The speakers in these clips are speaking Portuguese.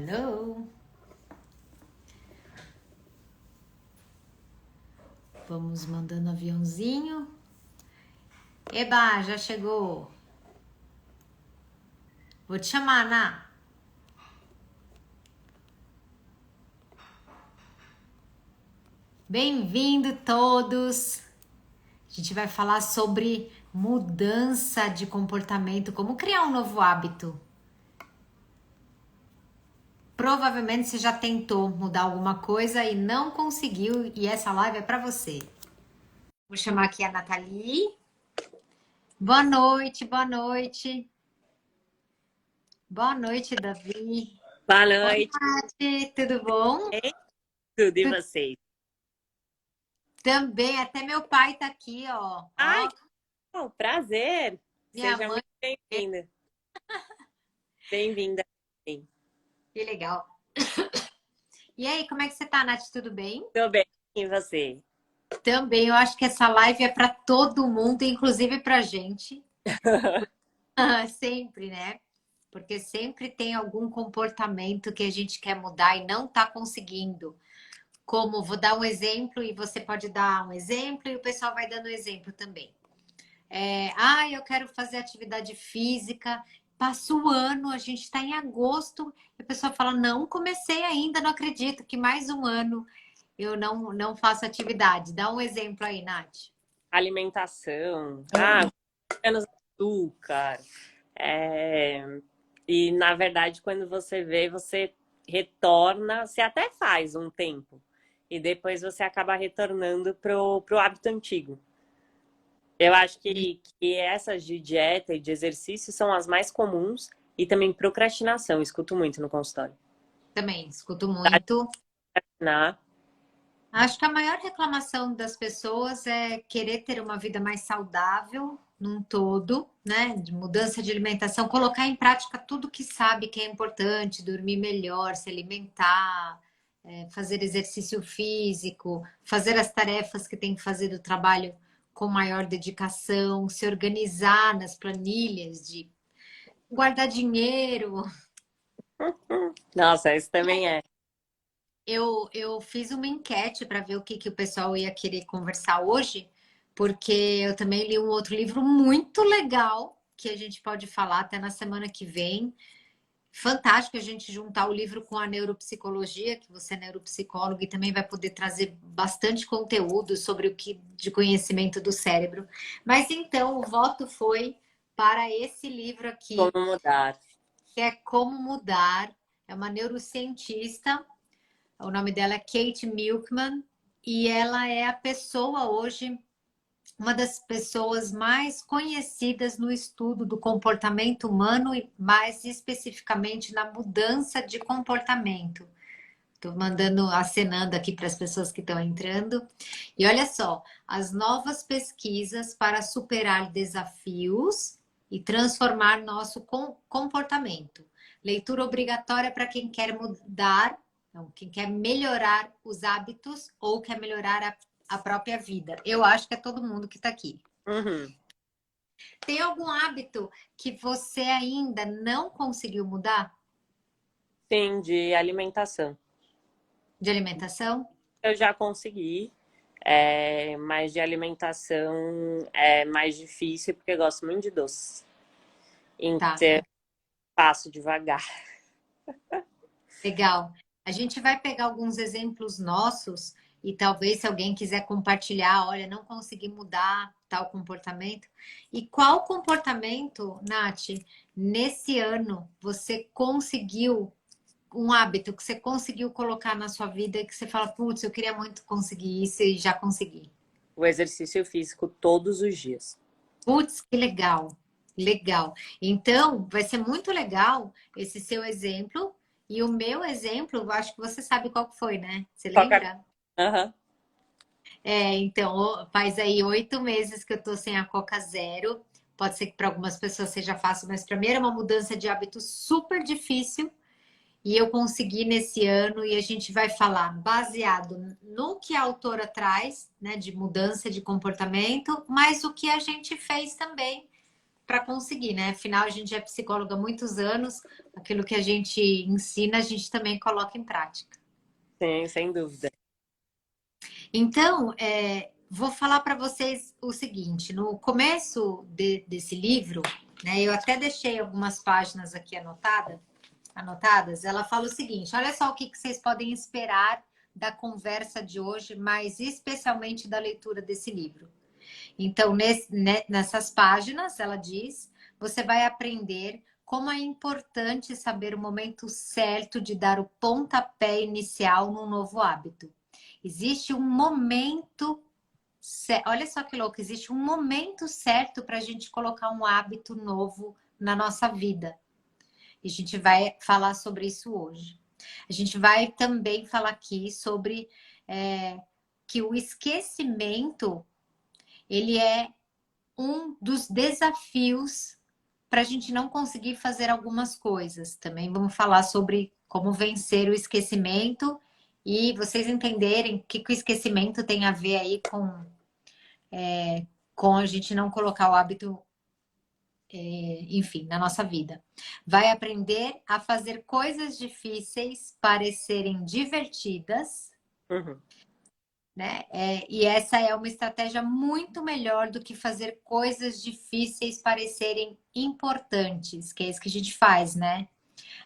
Hello. Vamos mandando aviãozinho. Eba, já chegou. Vou te chamar, Ná. Bem-vindo todos. A gente vai falar sobre mudança de comportamento, como criar um novo hábito. Provavelmente você já tentou mudar alguma coisa e não conseguiu, e essa live é para você. Vou chamar aqui a Nathalie. Boa noite, boa noite. Boa noite, Davi. Boa Oi, noite. Nath, tudo bom? Tudo e vocês? Também, até meu pai tá aqui, ó. Ai, Ó, prazer. minha Seja mãe. muito bem-vinda. Bem-vinda. Que legal. E aí, como é que você tá, Nath? Tudo bem? Tô bem. E você? Também, eu acho que essa live é para todo mundo, inclusive pra gente. Sempre, né? Porque sempre tem algum comportamento que a gente quer mudar e não tá conseguindo. Como, vou dar um exemplo e você pode dar um exemplo e o pessoal vai dando exemplo também. Eu quero fazer atividade física. Passa o ano, a gente está em agosto, e a pessoa fala: não comecei ainda, não acredito que mais um ano eu não faço atividade. Dá um exemplo aí, Nath. Alimentação. Menos açúcar. E, na verdade, quando você vê, você retorna, você até faz um tempo. E depois você acaba retornando pro hábito antigo. Eu acho que essas de dieta e de exercício são as mais comuns e também procrastinação. Escuto muito no consultório. Também escuto muito. Na... Acho que a maior reclamação das pessoas é querer ter uma vida mais saudável num todo, né? De mudança de alimentação, colocar em prática tudo que sabe que é importante, dormir melhor, se alimentar, fazer exercício físico, fazer as tarefas que tem que fazer do trabalho com maior dedicação, se organizar nas planilhas de guardar dinheiro. Nossa, isso também é. Eu fiz uma enquete para ver o que o pessoal ia querer conversar hoje, porque eu também li um outro livro muito legal que a gente pode falar até na semana que vem. Fantástico a gente juntar o livro com a neuropsicologia, que você é neuropsicólogo e também vai poder trazer bastante conteúdo sobre o que de conhecimento do cérebro. Mas então o voto foi para esse livro aqui, Como mudar. que é Como Mudar. É uma neurocientista. O nome dela é Kate Milkman e ela é a pessoa hoje, uma das pessoas mais conhecidas no estudo do comportamento humano e mais especificamente na mudança de comportamento. Estou mandando, acenando aqui para as pessoas que estão entrando. E olha só, as novas pesquisas para superar desafios e transformar nosso comportamento. Leitura obrigatória para quem quer mudar, não, quem quer melhorar os hábitos ou quer melhorar a própria vida. Eu acho que é todo mundo que está aqui. Uhum. Tem algum hábito que você ainda não conseguiu mudar Sim, de alimentação. de alimentação? Eu já consegui, mas de alimentação é mais difícil porque eu gosto muito de doce. Tá. Então, passo devagar. Legal. A gente vai pegar alguns exemplos nossos e talvez se alguém quiser compartilhar, olha, não consegui mudar tal comportamento. E qual comportamento, Nath, nesse ano você conseguiu um hábito que você conseguiu colocar na sua vida e que você fala, putz, eu queria muito conseguir isso e já consegui. O exercício físico todos os dias. Putz, que legal. Legal. Então, vai ser muito legal esse seu exemplo. E o meu exemplo, eu acho que você sabe qual que foi, né? Você Coca... lembra? Uhum. Então, faz aí 8 meses que eu tô sem a Coca Zero. Pode ser que para algumas pessoas seja fácil, mas para mim era uma mudança de hábito super difícil. E eu consegui nesse ano, e a gente vai falar baseado no que a autora traz, né, de mudança de comportamento, mas o que a gente fez também para conseguir, né? Afinal, a gente é psicóloga há muitos anos, aquilo que a gente ensina, a gente também coloca em prática. Sim, sem dúvida. Então, vou falar para vocês o seguinte: no começo desse livro, né, eu até deixei algumas páginas aqui anotadas. Ela fala o seguinte: olha só o que vocês podem esperar da conversa de hoje, mas especialmente da leitura desse livro. Então, nessas páginas, ela diz, você vai aprender como é importante saber o momento certo de dar o pontapé inicial num novo hábito. Existe um momento, olha só que louco, existe um momento certo para a gente colocar um hábito novo na nossa vida. E a gente vai falar sobre isso hoje. A gente vai também falar aqui sobre que o esquecimento, ele é um dos desafios para a gente não conseguir fazer algumas coisas. Também vamos falar sobre como vencer o esquecimento e vocês entenderem o que o esquecimento tem a ver aí com a gente não colocar o hábito, enfim, na nossa vida. Vai aprender a fazer coisas difíceis parecerem divertidas. Uhum. Né? E essa é uma estratégia muito melhor do que fazer coisas difíceis parecerem importantes, que é isso que a gente faz, né?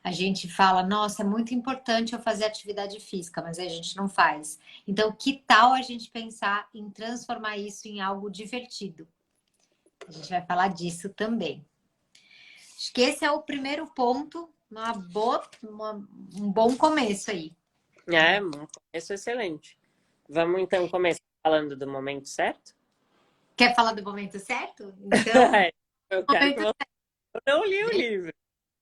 A gente fala, nossa, é muito importante eu fazer atividade física, mas a gente não faz. Então, que tal a gente pensar em transformar isso em algo divertido? A gente vai falar disso também. Acho que esse é o primeiro ponto, um bom começo aí. Um começo excelente. Vamos então começar falando do momento certo? Quer falar do momento certo? Então, Eu quero que momento você... Eu não li o livro.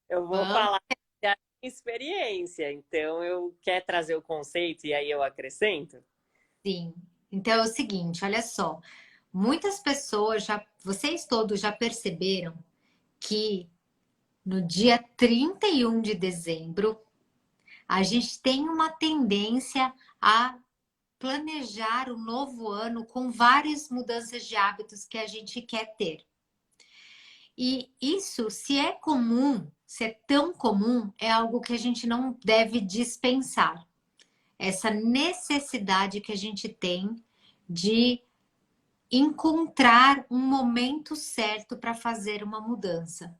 Eu vou Vamos. falar da experiência. Então, eu quero trazer o conceito e aí eu acrescento? Sim. Então é o seguinte, olha só. Muitas pessoas vocês todos já perceberam que no dia 31 de dezembro, a gente tem uma tendência a planejar o novo ano com várias mudanças de hábitos que a gente quer ter. E isso, se é comum, se é tão comum, é algo que a gente não deve dispensar. Essa necessidade que a gente tem de encontrar um momento certo para fazer uma mudança.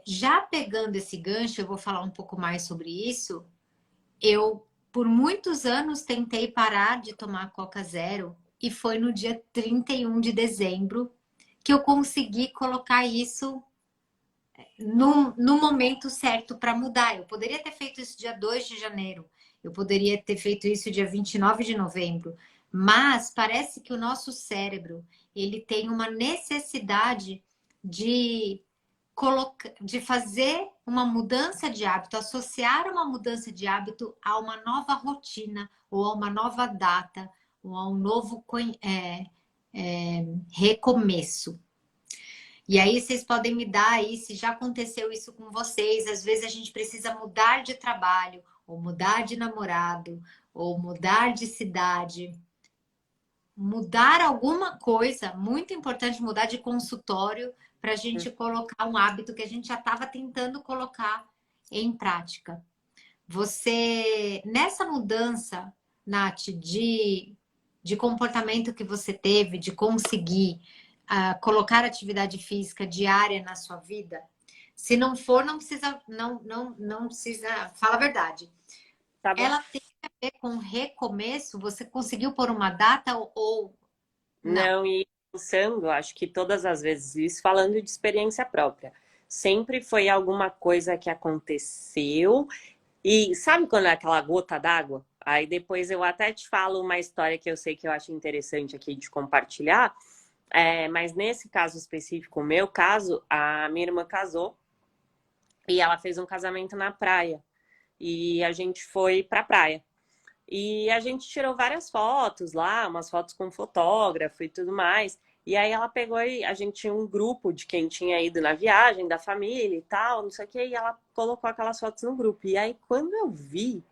Já pegando esse gancho, eu vou falar um pouco mais sobre isso. Eu, por muitos anos, tentei parar de tomar Coca Zero e foi no dia 31 de dezembro que eu consegui colocar isso no momento certo para mudar. Eu poderia ter feito isso dia 2 de janeiro, eu poderia ter feito isso dia 29 de novembro, mas parece que o nosso cérebro ele tem uma necessidade de de fazer uma mudança de hábito, associar uma mudança de hábito a uma nova rotina, ou a uma nova data, ou a um novo recomeço. E aí vocês podem me dar aí se já aconteceu isso com vocês. Às vezes a gente precisa mudar de trabalho, ou mudar de namorado, ou mudar de cidade. Mudar alguma coisa, muito importante mudar de consultório para a gente colocar um hábito que a gente já estava tentando colocar em prática. Você, nessa mudança, Nath, de comportamento que você teve, de conseguir colocar atividade física diária na sua vida, se não for, não precisa, não precisa, fala a verdade. Tá bom. Ela tem a ver com recomeço? Você conseguiu pôr uma data ou não? E pensando, acho que todas as vezes, isso falando de experiência própria, sempre foi alguma coisa que aconteceu. E sabe quando é aquela gota d'água? Aí depois eu até te falo uma história que eu sei que eu acho interessante aqui de compartilhar. Mas nesse caso específico, o meu caso, a minha irmã casou e ela fez um casamento na praia. E a gente foi pra praia. E a gente tirou várias fotos lá, umas fotos com fotógrafo e tudo mais. E aí ela pegou e a gente tinha um grupo de quem tinha ido na viagem, da família e tal, não sei o quê, e ela colocou aquelas fotos no grupo. E aí quando eu vi,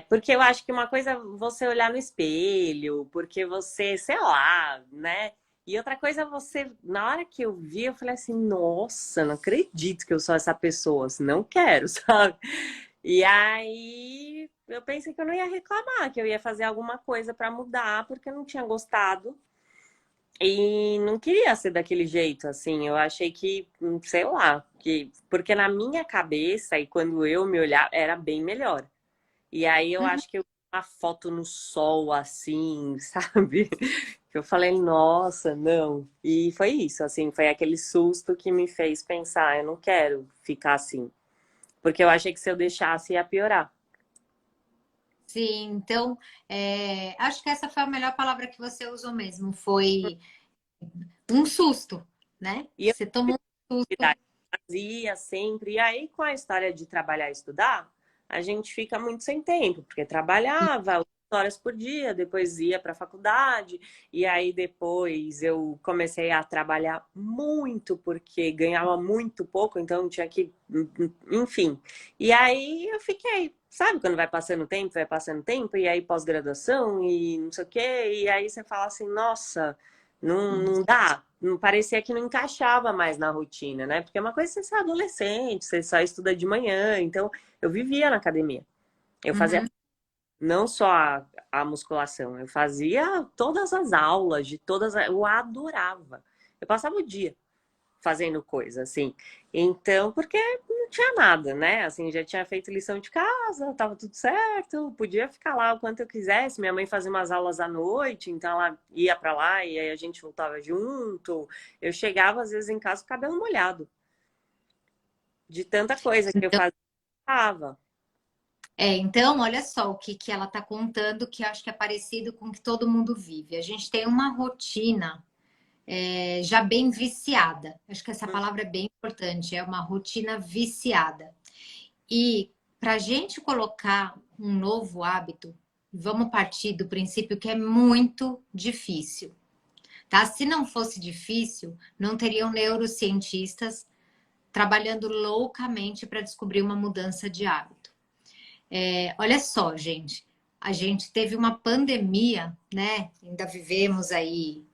porque eu acho que uma coisa é você olhar no espelho, porque você, sei lá, né? E outra coisa, você, na hora que eu vi, eu falei assim, nossa, não acredito que eu sou essa pessoa, assim, não quero, sabe? E aí eu pensei que eu não ia reclamar, que eu ia fazer alguma coisa para mudar, porque eu não tinha gostado. E não queria ser daquele jeito, assim. Eu achei que, sei lá, que porque na minha cabeça e quando eu me olhava, era bem melhor. E aí eu Uhum. acho que eu vi uma foto no sol, assim, sabe? Eu falei, nossa, não. E foi isso, assim, foi aquele susto que me fez pensar, eu não quero ficar assim. Porque eu achei que se eu deixasse ia piorar. Sim, então, acho que essa foi a melhor palavra que você usou mesmo. Foi um susto, né? E eu Você tomou um susto. fazia sempre. E aí, com a história de trabalhar e estudar, a gente fica muito sem tempo, porque trabalhava 8 horas por dia, depois ia para a faculdade, e aí depois eu comecei a trabalhar muito, porque ganhava muito pouco, então tinha que. Enfim. E aí eu fiquei. Sabe quando vai passando tempo, e aí pós-graduação e não sei o quê, e aí você fala assim, nossa. Não dá. Não parecia que não encaixava mais na rotina, né? Porque é uma coisa que você é adolescente, você só estuda de manhã. Então, eu vivia na academia. Eu fazia Uhum. não só a musculação, eu fazia todas as aulas, de todas. Eu adorava. Eu passava o dia fazendo coisa, assim. Então, porque não tinha nada, né? Assim, já tinha feito lição de casa, tava tudo certo, podia ficar lá o quanto eu quisesse. Minha mãe fazia umas aulas à noite, então ela ia para lá e aí a gente voltava junto. Eu chegava às vezes em casa com o cabelo molhado, de tanta coisa que eu Então, fazia. então, olha só o que, que ela está contando, que eu acho que é parecido com o que todo mundo vive. A gente tem uma rotina já bem viciada. Acho que essa palavra é bem importante, é uma rotina viciada. E para a gente colocar um novo hábito, vamos partir do princípio que é muito difícil, tá? Se não fosse difícil, não teriam neurocientistas trabalhando loucamente para descobrir uma mudança de hábito. Olha só, gente, a gente teve uma pandemia, né? Ainda vivemos aí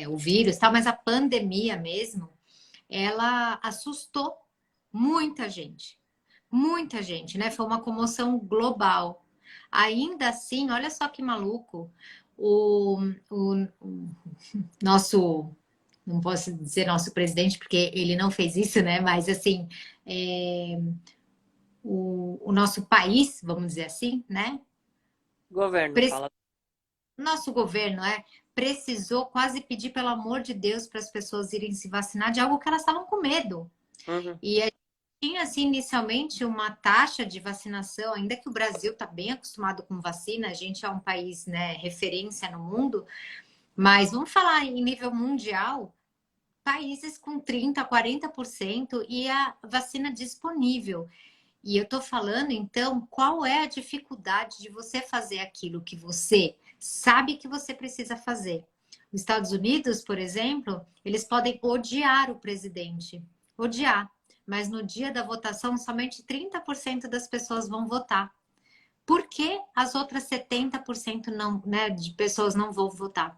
o vírus, tal, mas a pandemia mesmo, ela assustou muita gente, né? Foi uma comoção global. Ainda assim, olha só que maluco, o nosso, não posso dizer nosso presidente, porque ele não fez isso, né? Mas assim, é, o nosso país, vamos dizer assim, né? Governo, fala. Nosso governo precisou quase pedir pelo amor de Deus para as pessoas irem se vacinar de algo que elas estavam com medo. Uhum, E a gente tinha assim inicialmente uma taxa de vacinação, ainda que o Brasil está bem acostumado com vacina, a gente é um país, né, referência no mundo, mas vamos falar em nível mundial, países com 30, 40% e a vacina disponível. E eu estou falando, então, qual é a dificuldade de você fazer aquilo que você sabe que você precisa fazer? Nos Estados Unidos, por exemplo, eles podem odiar o presidente, odiar, mas no dia da votação, somente 30% das pessoas vão votar. Por que as outras 70% não, né, de pessoas não vão votar?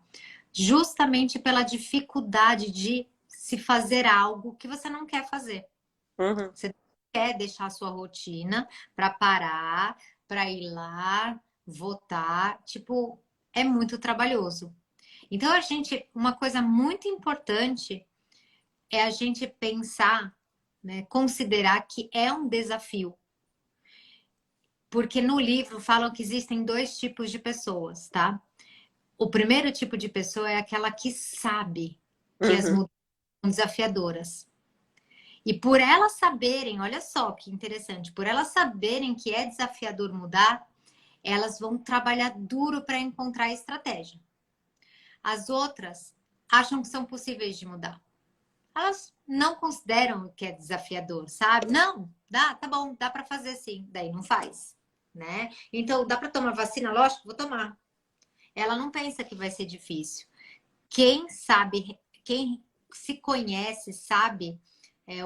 Justamente pela dificuldade de se fazer algo que você não quer fazer. uhum. Você quer deixar a sua rotina para parar, para ir lá, votar. Tipo, é muito trabalhoso. Então, uma coisa muito importante é a gente pensar, né, considerar que é um desafio. Porque no livro falam que existem dois tipos de pessoas, tá? O primeiro tipo de pessoa é aquela que sabe que as Uhum. mudanças são desafiadoras. E por elas saberem, olha só que interessante, por elas saberem que é desafiador mudar, elas vão trabalhar duro para encontrar estratégia. As outras acham que são possíveis de mudar. Elas não consideram que é desafiador, sabe? Não, dá, tá bom, dá para fazer sim. Daí não faz, né? Então, dá para tomar vacina? Lógico, vou tomar. Ela não pensa que vai ser difícil. Quem sabe, quem se conhece, sabe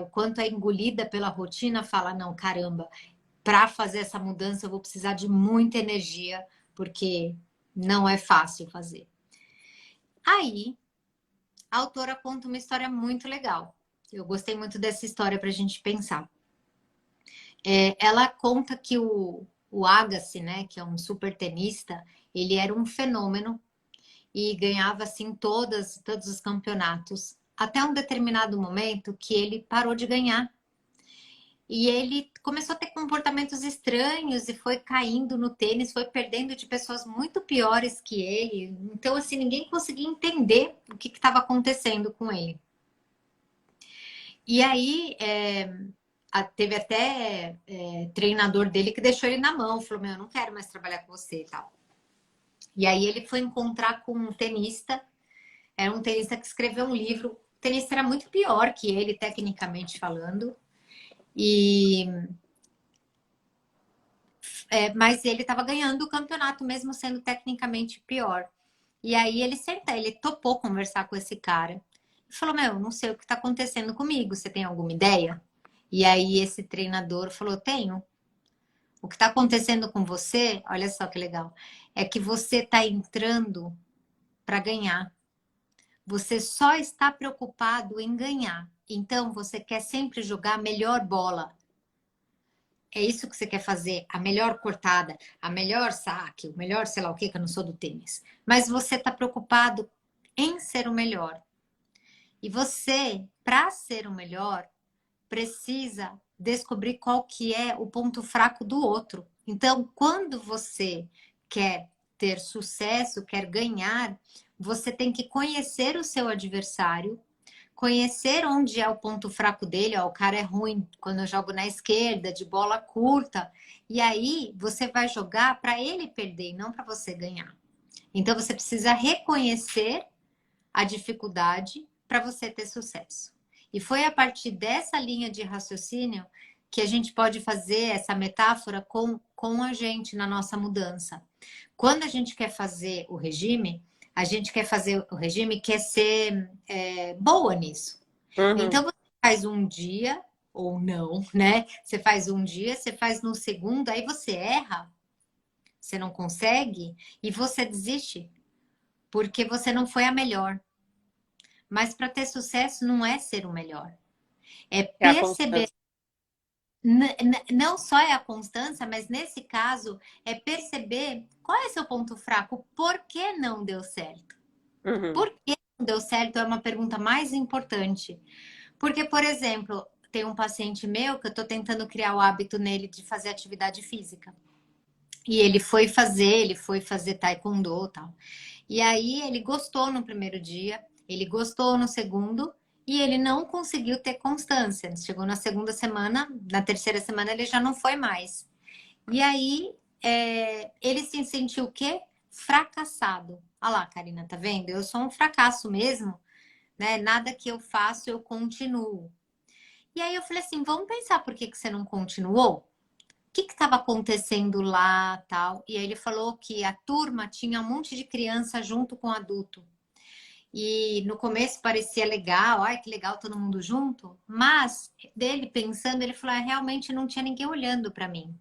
o quanto é engolida pela rotina, fala: não, caramba, para fazer essa mudança eu vou precisar de muita energia, porque não é fácil fazer. Aí a autora conta uma história muito legal. Eu gostei muito dessa história para a gente pensar. Ela conta que o Agassi, né, que é um super tenista, ele era um fenômeno e ganhava assim todos os campeonatos. Até um determinado momento que ele parou de ganhar. E ele começou a ter comportamentos estranhos e foi caindo no tênis, foi perdendo de pessoas muito piores que ele. Então, assim, ninguém conseguia entender o que estava acontecendo com ele. E aí, teve até treinador dele que deixou ele na mão, falou: Meu, eu não quero mais trabalhar com você e tal. E aí, ele foi encontrar com um tenista, era um tenista que escreveu um livro. O tenista era muito pior que ele, tecnicamente falando. Mas ele estava ganhando o campeonato, mesmo sendo tecnicamente pior. E aí ele topou conversar com esse cara. E falou: Meu, não sei o que está acontecendo comigo, você tem alguma ideia? E aí esse treinador falou: Tenho. O que está acontecendo com você, olha só que legal, é que você está entrando para ganhar. Você só está preocupado em ganhar. Então você quer sempre jogar a melhor bola. É isso que você quer fazer, a melhor cortada, a melhor saque, o melhor sei lá o que eu não sou do tênis. Mas você está preocupado em ser o melhor. E você, para ser o melhor, precisa descobrir qual que é o ponto fraco do outro. Então, quando você quer ter sucesso, quer ganhar, você tem que conhecer o seu adversário, conhecer onde é o ponto fraco dele. Ó, o cara é ruim quando eu jogo na esquerda, de bola curta. E aí você vai jogar para ele perder e não para você ganhar. Então você precisa reconhecer a dificuldade para você ter sucesso. E foi a partir dessa linha de raciocínio que a gente pode fazer essa metáfora com a gente na nossa mudança. Quando a gente quer fazer o regime, a gente quer fazer o regime, quer ser boa nisso. Uhum. Então você faz um dia ou não, né? Você faz um dia, você faz no segundo, aí você erra, você não consegue e você desiste, porque você não foi a melhor. Mas para ter sucesso não é ser o melhor. É É a perceber. constância. Não só é a constância, mas nesse caso é perceber qual é seu ponto fraco, por que não deu certo? Uhum. Por que não deu certo é uma pergunta mais importante. Porque, por exemplo, tem um paciente meu que eu estou tentando criar o hábito nele de fazer atividade física. E ele foi fazer taekwondo e tal. E aí ele gostou no primeiro dia, ele gostou no segundo e ele não conseguiu ter constância. Chegou na segunda semana, na terceira semana ele já não foi mais. E aí ele se sentiu o quê? Fracassado. Olha lá, Karina, tá vendo? Eu sou um fracasso mesmo, né? Nada que eu faço eu continuo. E aí eu falei assim, vamos pensar por que você não continuou? O que estava acontecendo lá, tal? E aí ele falou que a turma tinha um monte de criança junto com adulto. E no começo parecia legal, ai que legal todo mundo junto, mas dele pensando, ele falou, realmente não tinha ninguém olhando para mim.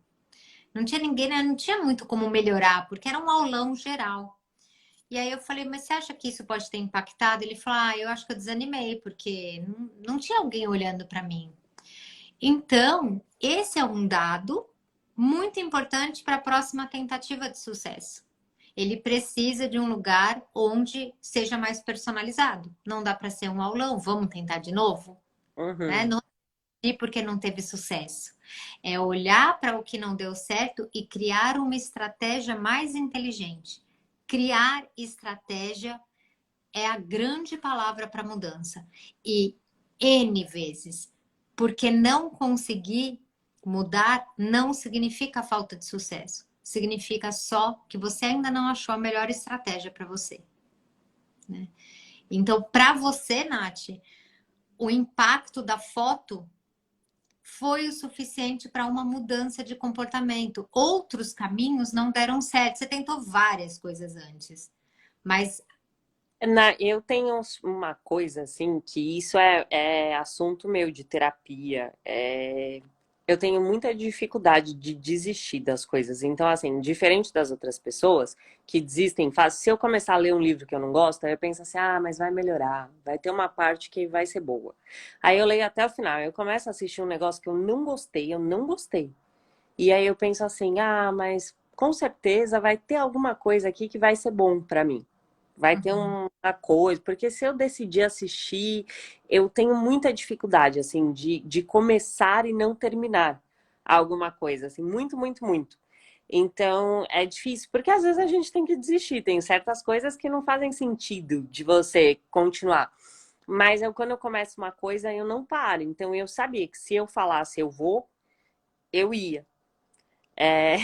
Não tinha ninguém, né? Não tinha muito como melhorar, porque era um aulão geral. E aí eu falei, mas você acha que isso pode ter impactado? Ele falou, eu acho que eu desanimei, porque não tinha alguém olhando para mim. Então, esse é um dado muito importante para a próxima tentativa de sucesso. Ele precisa de um lugar onde seja mais personalizado. Não dá para ser um aulão, vamos tentar de novo? Né? Uhum. Não é porque não teve sucesso. É olhar para o que não deu certo e criar uma estratégia mais inteligente. Criar estratégia é a grande palavra para mudança. E N vezes. Porque não conseguir mudar não significa falta de sucesso. Significa só que você ainda não achou a melhor estratégia para você. Né? Então, para você, Nath, o impacto da foto foi o suficiente para uma mudança de comportamento. Outros caminhos não deram certo. Você tentou várias coisas antes, mas Eu tenho uma coisa assim que isso é assunto meu de terapia. eu tenho muita dificuldade de desistir das coisas. Então, assim, diferente das outras pessoas que desistem fácil, se eu começar a ler um livro que eu não gosto, aí eu penso assim, ah, mas vai melhorar, vai ter uma parte que vai ser boa. Aí eu leio até o final, eu começo a assistir um negócio que eu não gostei. E aí eu penso assim, ah, mas com certeza vai ter alguma coisa aqui que vai ser bom pra mim. Vai ter Uhum. uma coisa, porque se eu decidir assistir, eu tenho muita dificuldade, assim, de começar e não terminar alguma coisa, assim, muito, muito, muito. Então, é difícil, porque às vezes a gente tem que desistir, tem certas coisas que não fazem sentido de você continuar. Mas eu, quando eu começo uma coisa, eu não paro. Então, eu sabia que se eu falasse eu vou, eu ia. É,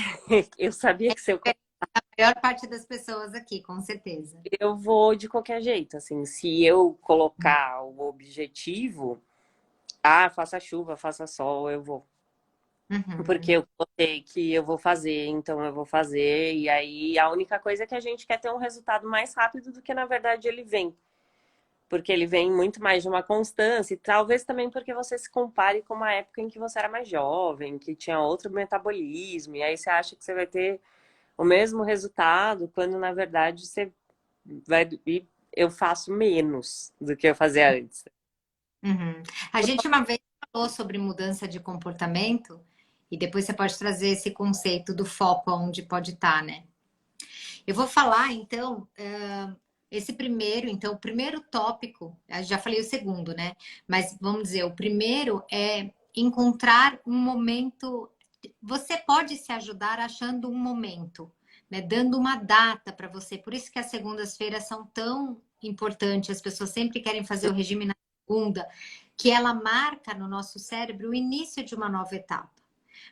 eu sabia que se eu É a maior parte das pessoas aqui, com certeza. eu vou de qualquer jeito, assim, se eu colocar o objetivo, ah, faça chuva, faça sol, eu vou. Porque Uhum. eu botei que eu vou fazer, então eu vou fazer, e aí a única coisa é que a gente quer ter um resultado mais rápido do que na verdade ele vem. Porque ele vem muito mais de uma constância, e talvez também porque você se compare com uma época em que você era mais jovem, que tinha outro metabolismo, e aí você acha que você vai ter o mesmo resultado, quando na verdade você vai e eu faço menos do que eu fazia antes. Uhum. A gente uma vez falou sobre mudança de comportamento e depois você pode trazer esse conceito do foco aonde pode estar, né? Eu vou falar, então, esse primeiro, então, o primeiro tópico, eu já falei o segundo, né? Mas vamos dizer, o primeiro é encontrar um momento. Você pode se ajudar achando um momento, né? Dando uma data para você. Por isso que as segundas-feiras são tão importantes. As pessoas sempre querem fazer o regime na segunda, que ela marca no nosso cérebro o início de uma nova etapa.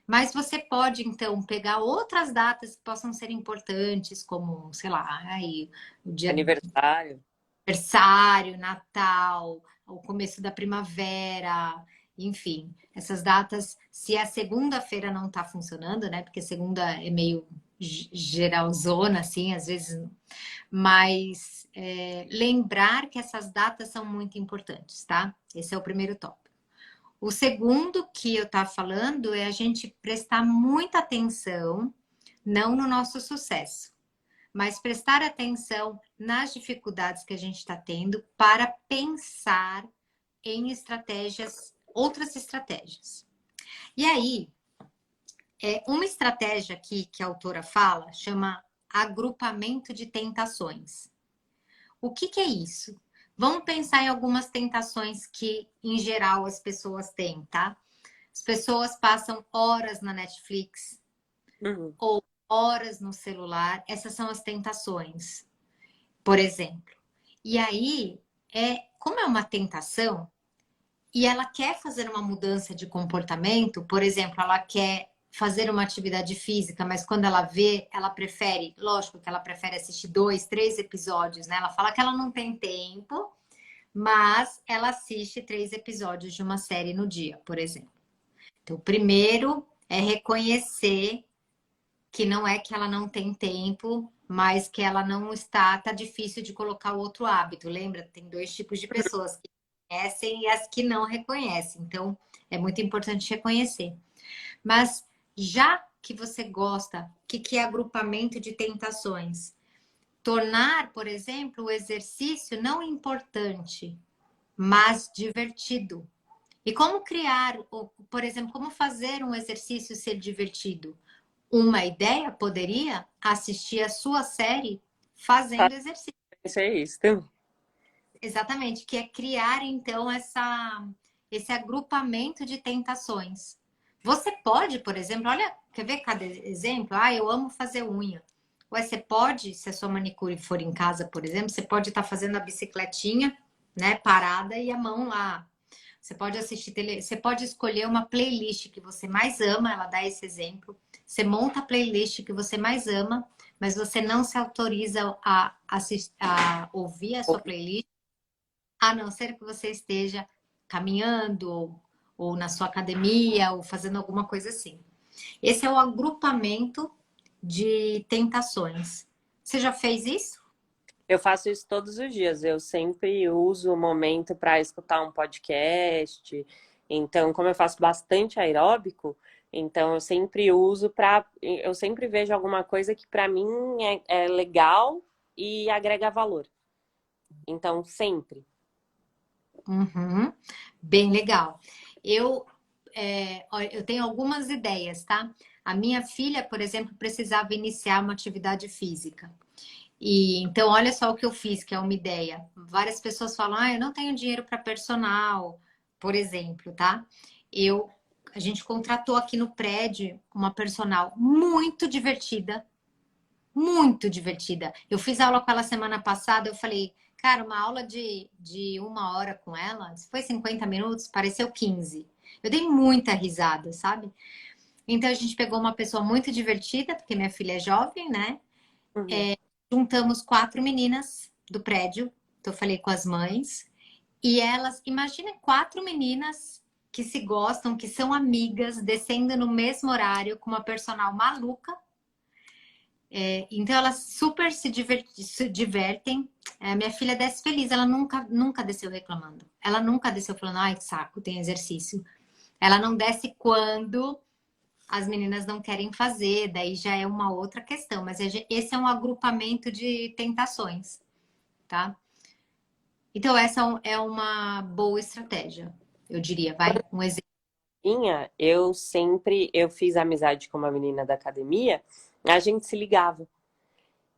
Mas você pode, então, pegar outras datas que possam ser importantes, como, sei lá, aí, o dia do Aniversário. aniversário, Natal, o começo da primavera, enfim, essas datas, se a segunda-feira não está funcionando, né? Porque segunda é meio geralzona, assim, às vezes, mas lembrar que essas datas são muito importantes, tá? Esse é o primeiro tópico. O segundo que eu estava falando é a gente prestar muita atenção, não no nosso sucesso, mas prestar atenção nas dificuldades que a gente está tendo para pensar em estratégias, outras estratégias. E aí, uma estratégia aqui que a autora fala chama agrupamento de tentações. O que, que é isso? Vamos pensar em algumas tentações que, em geral, as pessoas têm, tá? As pessoas passam horas na Netflix Uhum. ou horas no celular. Essas são as tentações, por exemplo. E aí, como é uma tentação e ela quer fazer uma mudança de comportamento, por exemplo, ela quer fazer uma atividade física, mas quando ela vê, ela prefere, lógico que ela prefere assistir 2, 3 episódios, né? Ela fala que ela não tem tempo, mas ela assiste 3 episódios de uma série no dia, por exemplo. Então, o primeiro é reconhecer que não é que ela não tem tempo, mas que ela não está, tá difícil de colocar o outro hábito. Lembra? Tem dois tipos de pessoas que reconhecem e as que não reconhecem. Então, é muito importante reconhecer. Mas já que você gosta, o que é agrupamento de tentações? Tornar, por exemplo, o exercício não importante, mas divertido. E como criar, por exemplo, como fazer um exercício ser divertido? Uma ideia poderia assistir a sua série fazendo exercício. Isso é isso também. Exatamente, que é criar então esse agrupamento de tentações. Você pode, por exemplo, olha, quer ver cada exemplo? Ah, eu amo fazer unha. Ué, você pode, se a sua manicure for em casa, por exemplo, você pode estar fazendo a bicicletinha, né, parada e a mão lá. Você pode assistir você pode escolher uma playlist que você mais ama, ela dá esse exemplo. Você monta a playlist que você mais ama, mas você não se autoriza a ouvir a sua playlist, a não ser que você esteja caminhando ou na sua academia ou fazendo alguma coisa assim. Esse é o agrupamento de tentações. Você já fez isso? Eu faço isso todos os dias. Eu sempre uso o momento para escutar um podcast. Então, como eu faço bastante aeróbico, então eu sempre uso para, eu sempre vejo alguma coisa que para mim é legal e agrega valor. Então, sempre. Uhum. Bem legal. Eu, olha, eu tenho algumas ideias, tá? A minha filha, por exemplo, precisava iniciar uma atividade física. E então, olha só o que eu fiz, que é uma ideia. Várias pessoas falam, eu não tenho dinheiro para personal, por exemplo, tá? Eu, a gente contratou aqui no prédio uma personal muito divertida, muito divertida. Eu fiz aula com ela semana passada, eu falei, cara, uma aula de 1 hora com ela, se foi 50 minutos, pareceu 15. Eu dei muita risada, sabe? Então a gente pegou uma pessoa muito divertida, porque minha filha é jovem, né? Uhum. Juntamos 4 meninas do prédio, então eu falei com as mães, e elas, imagina 4 meninas que se gostam, que são amigas, descendo no mesmo horário com uma personal maluca. Então elas super se divertem. Minha filha desce feliz, ela nunca desceu reclamando. Ela nunca desceu falando, ai, que saco, tem exercício. Ela não desce quando as meninas não querem fazer, daí já é uma outra questão, mas esse é um agrupamento de tentações, tá? Então, essa é uma boa estratégia, eu diria, vai, um exemplo. Eu fiz amizade com uma menina da academia, a gente se ligava.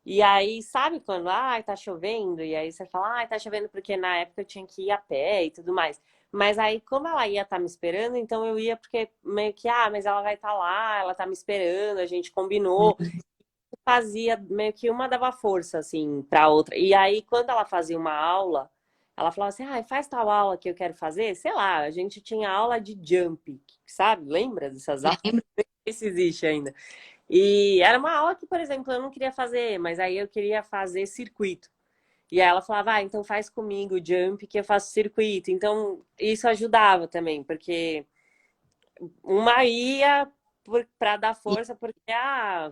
E aí, sabe quando, tá chovendo? E aí você fala, tá chovendo porque na época eu tinha que ir a pé e tudo mais. Mas aí, como ela ia estar me esperando, então eu ia porque meio que, mas ela vai estar lá, ela tá me esperando, a gente combinou. Fazia meio que uma dava força, assim, pra outra. E aí, quando ela fazia uma aula, ela falava assim, faz tal aula que eu quero fazer. Sei lá, a gente tinha aula de jump, sabe? Lembra dessas aulas? Lembra? Não sei se existe ainda. E era uma aula que, por exemplo, eu não queria fazer, mas aí eu queria fazer circuito. E aí ela falava, então faz comigo o jump que eu faço circuito. Então isso ajudava também, porque uma ia para dar força porque,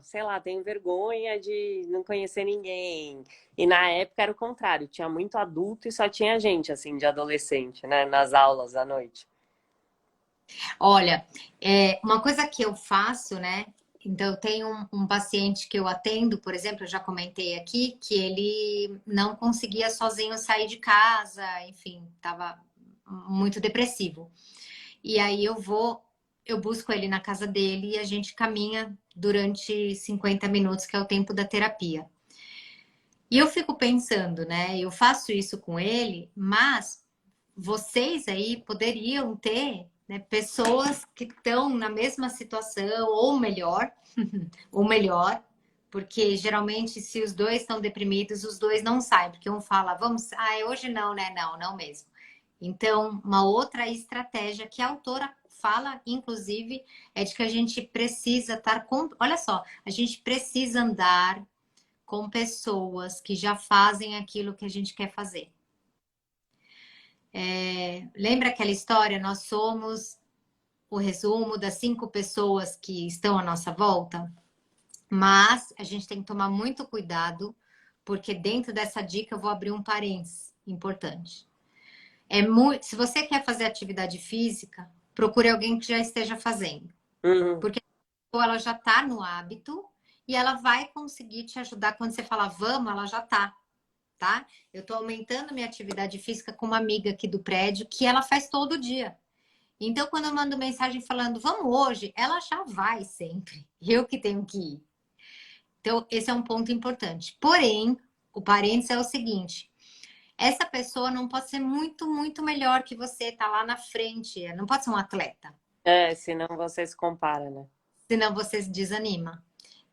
sei lá, tenho vergonha de não conhecer ninguém. E na época era o contrário, tinha muito adulto e só tinha gente, assim, de adolescente, né, nas aulas à noite. Olha, uma coisa que eu faço, né? Então, eu tenho um paciente que eu atendo, por exemplo, eu já comentei aqui, que ele não conseguia sozinho sair de casa, enfim, estava muito depressivo. E aí eu busco ele na casa dele e a gente caminha durante 50 minutos, que é o tempo da terapia. E eu fico pensando, né? Eu faço isso com ele, mas vocês aí poderiam ter, né, pessoas que estão na mesma situação, ou melhor, porque geralmente se os dois estão deprimidos, os dois não saem, porque um fala, vamos, hoje não, né? Não, não mesmo. Então, uma outra estratégia que a autora fala, inclusive, é de que a gente precisa estar com. Olha só, a gente precisa andar com pessoas que já fazem aquilo que a gente quer fazer. Lembra aquela história? Nós somos o resumo das 5 pessoas que estão à nossa volta, mas a gente tem que tomar muito cuidado, porque dentro dessa dica eu vou abrir um parênteses importante. Se você quer fazer atividade física, procure alguém que já esteja fazendo, Uhum. porque ela já está no hábito e ela vai conseguir te ajudar quando você falar vamos, ela já está. Tá? Eu estou aumentando minha atividade física com uma amiga aqui do prédio que ela faz todo dia. Então, quando eu mando mensagem falando, vamos hoje, ela já vai sempre. Eu que tenho que ir. Então, esse é um ponto importante. Porém, o parênteses é o seguinte: essa pessoa não pode ser muito, muito melhor que você, tá lá na frente. Não pode ser um atleta, Senão você se compara, né? senão você se desanima.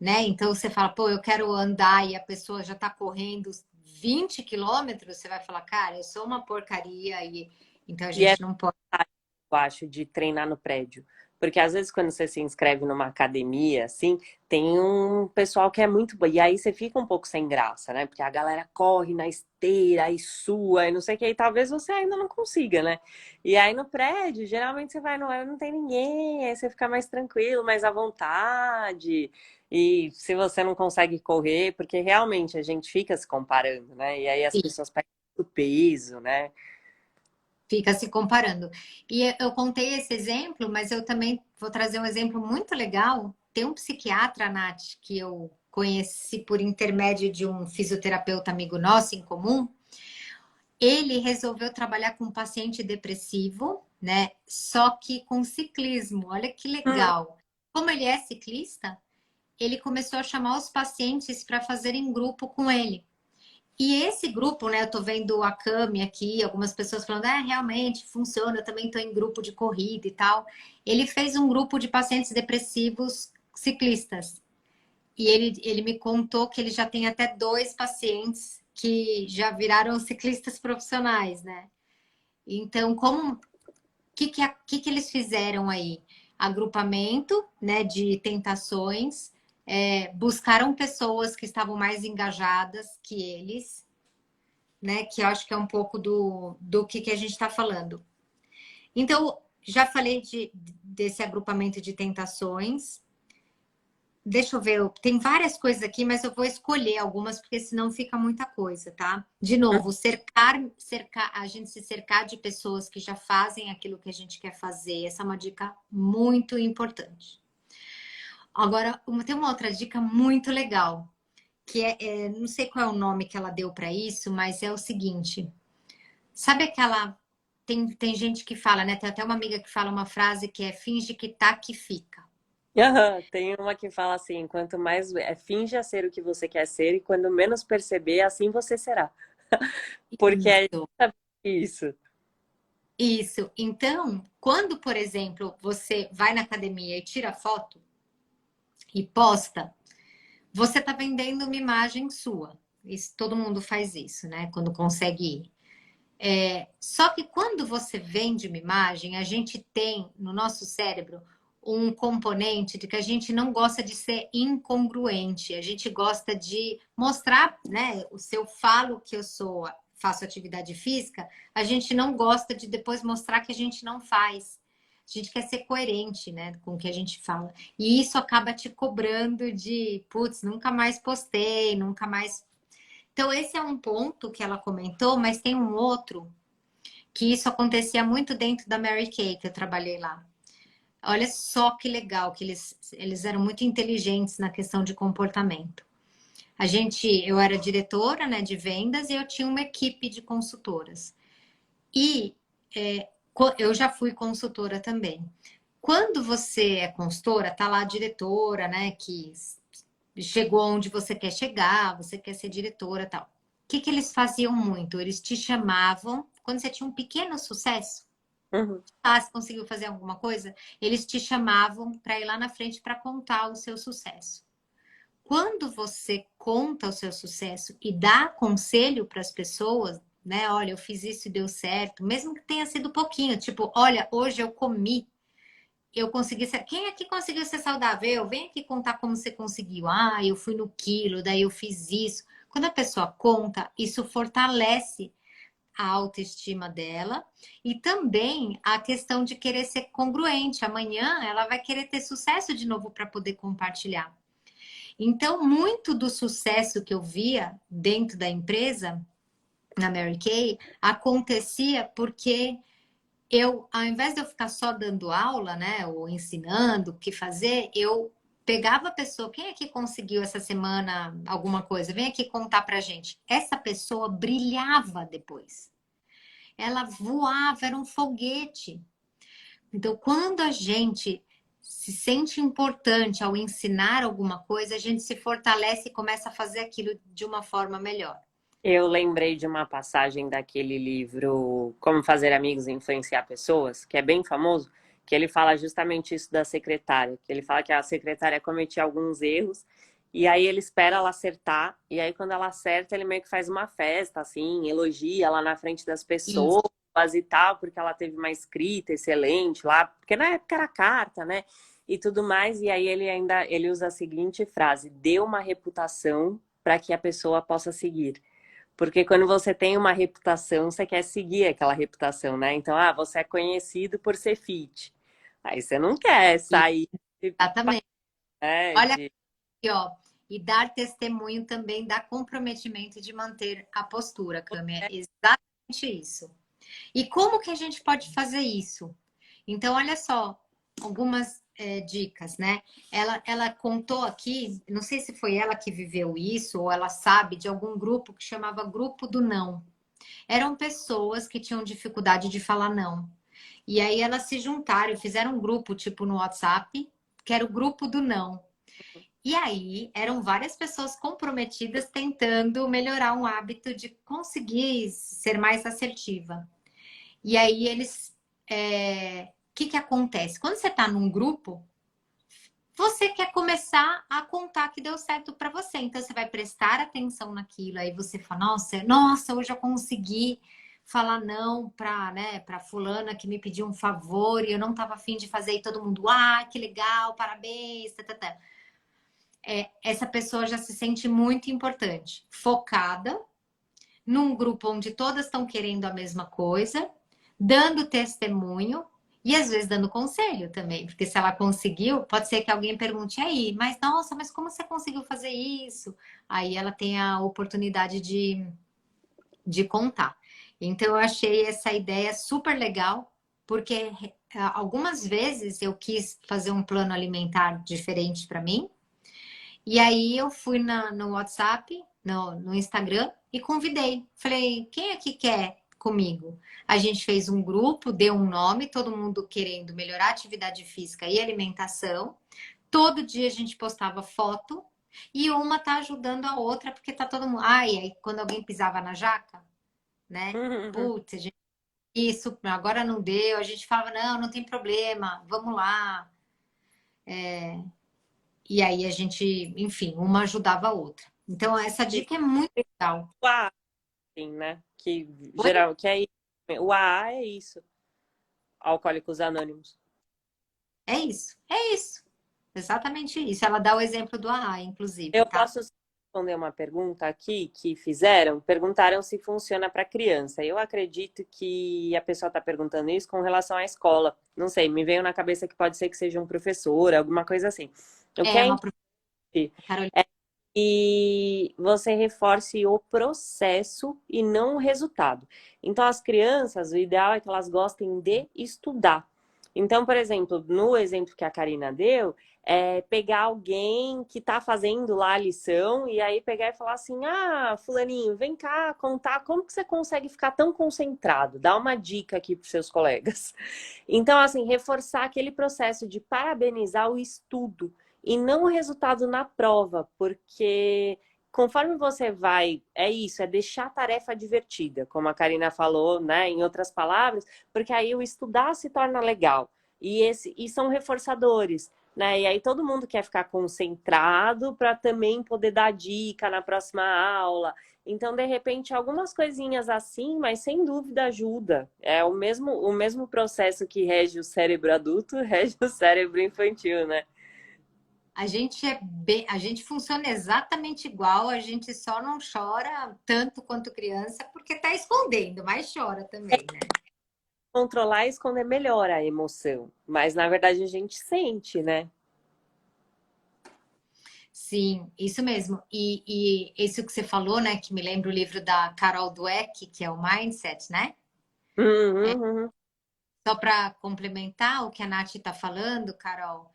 Né? Então você fala, pô, eu quero andar e a pessoa já está correndo 20 quilômetros, você vai falar, cara, eu sou uma porcaria e então a E é gente não pode. eu acho, de treinar no prédio. Porque às vezes quando você se inscreve numa academia, assim, tem um pessoal que é muito bom. E aí você fica um pouco sem graça, né? Porque a galera corre na esteira e sua e não sei o que. E talvez você ainda não consiga, né? E aí no prédio, geralmente você vai no hora, não tem ninguém. Aí você fica mais tranquilo, mais à vontade. E se você não consegue correr, porque realmente a gente fica se comparando, né? E aí as pessoas pegam o peso, né? Fica se comparando. E eu contei esse exemplo, mas eu também vou trazer um exemplo muito legal. Tem um psiquiatra, Nath, que eu conheci por intermédio de um fisioterapeuta amigo nosso em comum. Ele resolveu trabalhar com um paciente depressivo, né? Só que com ciclismo. Olha que legal. Como ele é ciclista, ele começou a chamar os pacientes para fazerem grupo com ele. E esse grupo, né? Eu tô vendo a Cami aqui, algumas pessoas falando, realmente funciona, eu também tô em grupo de corrida e tal. Ele fez um grupo de pacientes depressivos ciclistas. E ele me contou que ele já tem até 2 pacientes que já viraram ciclistas profissionais, né? Então, que eles fizeram aí? Agrupamento, né, de tentações, buscaram pessoas que estavam mais engajadas que eles, né? Que eu acho que é um pouco do que a gente está falando. Então, já falei desse agrupamento de tentações. Deixa eu ver, tem várias coisas aqui, mas eu vou escolher algumas, porque senão fica muita coisa, tá? De novo, a gente se cercar de pessoas que já fazem aquilo que a gente quer fazer. Essa é uma dica muito importante. Agora, tem uma outra dica muito legal, que não sei qual é o nome que ela deu para isso, mas é o seguinte: sabe aquela. Tem gente que fala, né? Tem até uma amiga que fala uma frase que é finge que tá, que fica. Aham, tem uma que fala assim, quanto mais finja ser o que você quer ser e quando menos perceber, assim você será. Porque é Isso. isso. Isso. Então, quando, por exemplo, você vai na academia e tira foto e posta, você está vendendo uma imagem sua. Isso, todo mundo faz isso, né? Quando consegue ir. Só que quando você vende uma imagem, a gente tem no nosso cérebro um componente de que a gente não gosta de ser incongruente, a gente gosta de mostrar, né? Se eu falo que eu faço atividade física, a gente não gosta de depois mostrar que a gente não faz. A gente quer ser coerente, né, com o que a gente fala. E isso acaba te cobrando de, putz, nunca mais postei, nunca mais. Então, esse é um ponto que ela comentou, mas tem um outro que isso acontecia muito dentro da Mary Kay, que eu trabalhei lá. Olha só que legal, que eles eram muito inteligentes na questão de comportamento. Eu era diretora, né, de vendas e eu tinha uma equipe de consultoras. E eu já fui consultora também. Quando você é consultora, tá lá a diretora, né, que chegou onde você quer chegar, você quer ser diretora, tal. O que eles faziam muito? Eles te chamavam quando você tinha um pequeno sucesso. Uhum. Se conseguiu fazer alguma coisa, eles te chamavam para ir lá na frente para contar o seu sucesso. Quando você conta o seu sucesso e dá conselho para as pessoas, né? Olha, eu fiz isso e deu certo, mesmo que tenha sido pouquinho, tipo, olha, hoje eu comi, eu consegui ser. Quem aqui conseguiu ser saudável? Vem aqui contar como você conseguiu. Ah, eu fui no quilo, daí eu fiz isso. Quando a pessoa conta, isso fortalece a autoestima dela e também a questão de querer ser congruente. Amanhã ela vai querer ter sucesso de novo para poder compartilhar. Então, muito do sucesso que eu via dentro da empresa, na Mary Kay, acontecia porque ao invés de eu ficar só dando aula, né, ou ensinando o que fazer, eu pegava a pessoa, quem aqui conseguiu essa semana alguma coisa? Vem aqui contar pra gente. Essa pessoa brilhava depois. Ela voava, era um foguete. Então, quando a gente se sente importante ao ensinar alguma coisa, a gente se fortalece e começa a fazer aquilo de uma forma melhor. Eu lembrei de uma passagem daquele livro Como Fazer Amigos e Influenciar Pessoas, que é bem famoso, que ele fala justamente isso da secretária, que ele fala que a secretária cometia alguns erros e aí ele espera ela acertar e aí quando ela acerta ele meio que faz uma festa, assim, elogia lá na frente das Isso. pessoas e tal, porque ela teve uma escrita excelente lá, porque na época era carta, né? E tudo mais, e aí ele usa a seguinte frase: dê uma reputação para que a pessoa possa seguir. Porque quando você tem uma reputação, você quer seguir aquela reputação, né? Então, você é conhecido por ser fit. Aí você não quer sair Exatamente. né, Olha de... aqui, ó. E dar testemunho também dá comprometimento de manter a postura, Cami. É exatamente isso. E como que a gente pode fazer isso? Então, olha só, algumas dicas, né? Ela contou aqui, não sei se foi ela que viveu isso ou ela sabe de algum grupo que chamava Grupo do Não. Eram pessoas que tinham dificuldade de falar não. E aí elas se juntaram, fizeram um grupo, tipo no WhatsApp, que era o Grupo do Não. E aí eram várias pessoas comprometidas tentando melhorar um hábito de conseguir ser mais assertiva. E aí eles. O que acontece? Quando você está num grupo, você quer começar a contar que deu certo para você. Então você vai prestar atenção naquilo. Aí você fala, nossa, hoje eu consegui falar não para, né, para fulana que me pediu um favor e eu não estava afim de fazer e todo mundo, que legal, parabéns, tá, tá, tá. Essa pessoa já se sente muito importante, focada num grupo onde todas estão querendo a mesma coisa, dando testemunho e às vezes dando conselho também, porque se ela conseguiu, pode ser que alguém pergunte aí, mas nossa, mas como você conseguiu fazer isso? Aí ela tem a oportunidade de contar. Então eu achei essa ideia super legal, porque algumas vezes eu quis fazer um plano alimentar diferente para mim, e aí eu fui no WhatsApp, no Instagram e convidei. Falei, quem aqui quer comigo? A gente fez um grupo, deu um nome, todo mundo querendo melhorar a atividade física e alimentação. Todo dia a gente postava foto e uma tá ajudando a outra, porque tá todo mundo. E aí quando alguém pisava na jaca, né? Uhum. Putz, isso, agora não deu. A gente falava, não, não tem problema, vamos lá. E aí a gente, enfim, uma ajudava a outra. Então, essa E dica é muito legal. o AA, assim, né? Que Oi? geral, que é isso. O AA é isso. Alcoólicos Anônimos. É isso, é isso. Exatamente isso. Ela dá o exemplo do AA, inclusive, Eu tá? posso responder uma pergunta aqui que fizeram? Perguntaram se funciona para criança. Eu acredito que a pessoa está perguntando isso com relação à escola. Não sei, me veio na cabeça que pode ser que seja um professor, alguma coisa assim. O que É é uma importante professora, Carolina. é que você reforce o processo e não o resultado. Então, as crianças, o ideal é que elas gostem de estudar. Então, por exemplo, no exemplo que a Karina deu, é pegar alguém que está fazendo lá a lição e aí pegar e falar assim: fulaninho, vem cá contar como que você consegue ficar tão concentrado. Dá uma dica aqui para os seus colegas. Então, assim, reforçar aquele processo de parabenizar o estudo e não o resultado na prova, porque conforme você vai, é isso, é deixar a tarefa divertida, como a Karina falou, né, em outras palavras, porque aí o estudar se torna legal. E são reforçadores, né? E aí todo mundo quer ficar concentrado para também poder dar dica na próxima aula. Então, de repente, algumas coisinhas assim, mas sem dúvida ajuda. É o mesmo processo que rege o cérebro adulto, rege o cérebro infantil, né? A gente funciona exatamente igual, a gente só não chora tanto quanto criança, porque tá escondendo, mas chora também, né? Controlar e esconder melhor a emoção. Mas na verdade a gente sente, né? Sim, isso mesmo. E isso que você falou, né, que me lembra o livro da Carol Dweck, que é o Mindset, né? Uhum, uhum. Só para complementar o que a Nath está falando, Carol,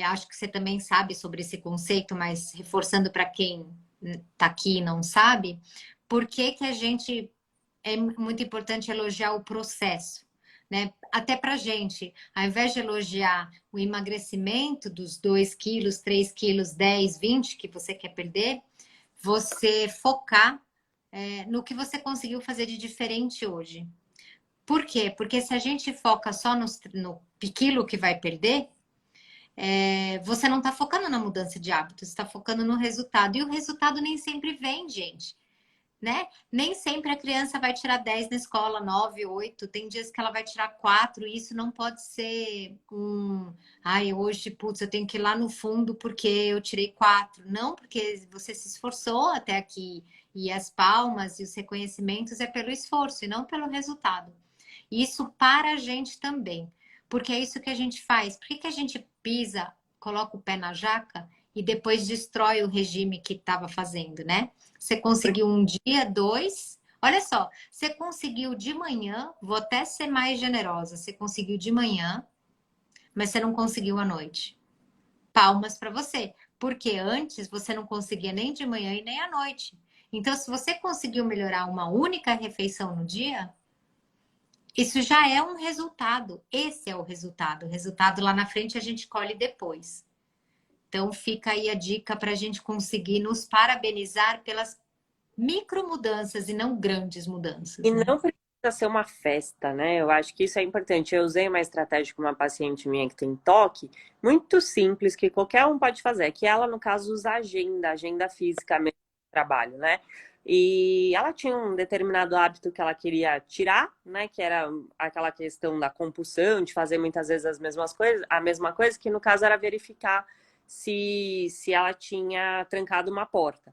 acho que você também sabe sobre esse conceito, mas reforçando para quem está aqui e não sabe, por que que a gente é muito importante elogiar o processo, né? Até para gente, ao invés de elogiar o emagrecimento dos 2 quilos, 3 quilos, 10, 20 que você quer perder, você focar no que você conseguiu fazer de diferente hoje. Por quê? Porque se a gente foca só no quilo que vai perder, você não está focando na mudança de hábitos, está focando no resultado. E o resultado nem sempre vem, gente. Né? Nem sempre a criança vai tirar 10 na escola, 9, 8. Tem dias que ela vai tirar 4. E isso não pode ser hoje, putz, eu tenho que ir lá no fundo porque eu tirei 4. Não, porque você se esforçou até aqui. E as palmas e os reconhecimentos é pelo esforço e não pelo resultado. Isso para a gente também, porque é isso que a gente faz. Por que que a gente pisa, coloca o pé na jaca e depois destrói o regime que estava fazendo, né? Você Porque conseguiu um dia, dois, Olha só, você conseguiu de manhã, vou até ser mais generosa, você conseguiu de manhã, mas você não conseguiu à noite. Palmas para você, porque antes você não conseguia nem de manhã e nem à noite. Então, se você conseguiu melhorar uma única refeição no dia, isso já é um resultado. Esse é o resultado. O resultado lá na frente a gente colhe depois. Então, fica aí a dica para a gente conseguir nos parabenizar pelas micromudanças e não grandes E mudanças, né? não precisa ser uma festa, né? Eu acho que isso é importante. Eu usei uma estratégia com uma paciente minha que tem toque, muito simples, que qualquer um pode fazer, que ela, no caso, usa agenda física mesmo do trabalho, né? E ela tinha um determinado hábito que ela queria tirar, né? Que era aquela questão da compulsão, de fazer muitas vezes as mesmas coisas, a mesma coisa, que no caso era verificar se ela tinha trancado uma porta.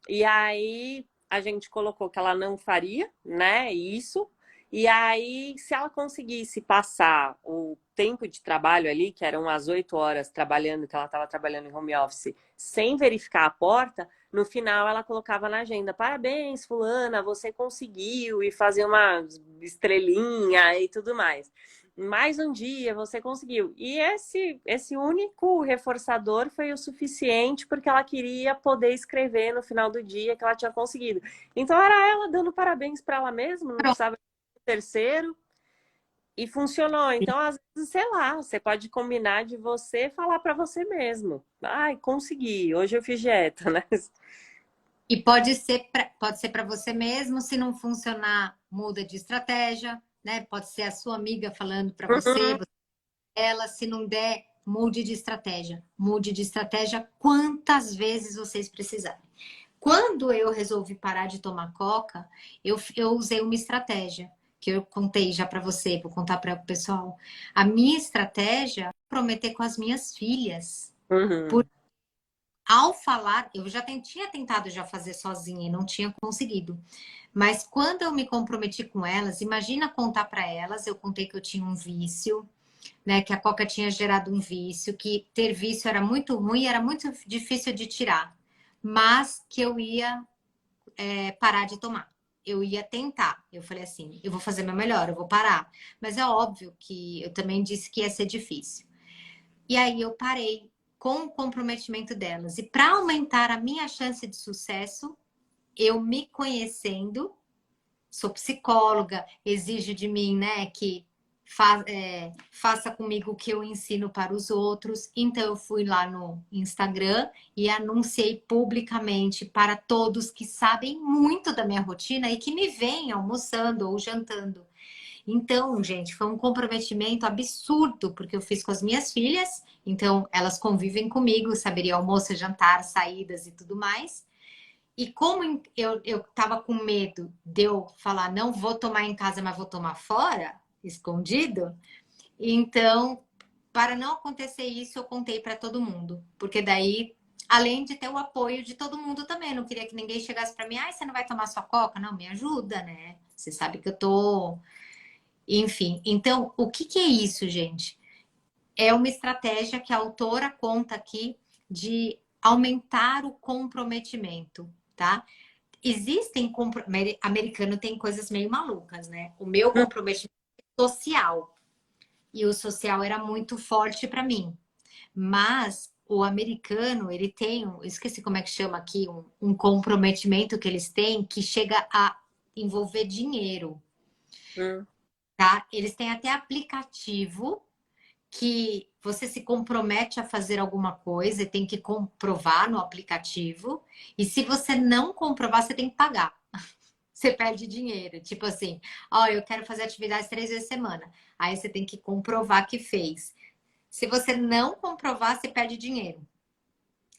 E aí a gente colocou que ela não faria, né? Isso. E aí, se ela conseguisse passar o tempo de trabalho ali, que eram as 8 horas trabalhando, que ela estava trabalhando em home office, sem verificar a porta, no final ela colocava na agenda: parabéns, fulana, você conseguiu, e fazer uma estrelinha e tudo mais. Mais um dia você conseguiu. E esse único reforçador foi o suficiente porque ela queria poder escrever no final do dia que ela tinha conseguido. Então era ela dando parabéns para ela mesma, não Pronto. precisava de um terceiro, e funcionou. Então, às vezes, sei lá, você pode combinar de você falar para você mesmo: ai, consegui, hoje eu fiz dieta, né? E pode ser para você mesmo, se não funcionar, muda de estratégia, né? Pode ser a sua amiga falando para você, Uhum, ela, se não der, mude de estratégia. Mude de estratégia quantas vezes vocês precisarem. Quando eu resolvi parar de tomar coca, eu usei uma estratégia que eu contei já para você, vou contar para o pessoal. A minha estratégia é prometer com as minhas filhas. uhum. Ao falar, eu já tinha tentado já fazer sozinha e não tinha conseguido. Mas quando eu me comprometi com elas, imagina contar para elas, eu contei que eu tinha um vício, né, que a coca tinha gerado um vício, que ter vício era muito ruim, era muito difícil de tirar, mas que eu ia parar de tomar. Eu ia tentar. Eu falei assim, eu vou fazer meu melhor, eu vou parar. Mas é óbvio que eu também disse que ia ser difícil. E aí eu parei com o comprometimento delas. E para aumentar a minha chance de sucesso, eu me conhecendo, sou psicóloga, exige de mim, né, que faça comigo o que eu ensino para os outros. Então, eu fui lá no Instagram e anunciei publicamente para todos que sabem muito da minha rotina e que me veem almoçando ou jantando. Então, gente, foi um comprometimento absurdo, porque eu fiz com as minhas filhas, então elas convivem comigo, saberia almoço, jantar, saídas e tudo mais. E como eu tava com medo de eu falar, não vou tomar em casa, mas vou tomar fora, escondido, então, para não acontecer isso, eu contei para todo mundo, porque daí, além de ter o apoio de todo mundo também, eu não queria que ninguém chegasse para mim, ai, você não vai tomar sua coca? Não, me ajuda, né? Você sabe que eu tô. Enfim, então, o que que é isso, gente? É uma estratégia que a autora conta aqui de aumentar o comprometimento, tá? Existem americano tem coisas meio malucas, né? O meu comprometimento é social e o social era muito forte para mim. Mas o americano, ele tem, esqueci como é que chama aqui, um comprometimento que eles têm que chega a envolver dinheiro, Uhum. tá? Eles têm até aplicativo que você se compromete a fazer alguma coisa e tem que comprovar no aplicativo. E se você não comprovar, você tem que pagar. Você perde dinheiro. Tipo assim, ó, eu quero fazer atividades 3 vezes por semana. Aí você tem que comprovar que fez. Se você não comprovar, você perde dinheiro.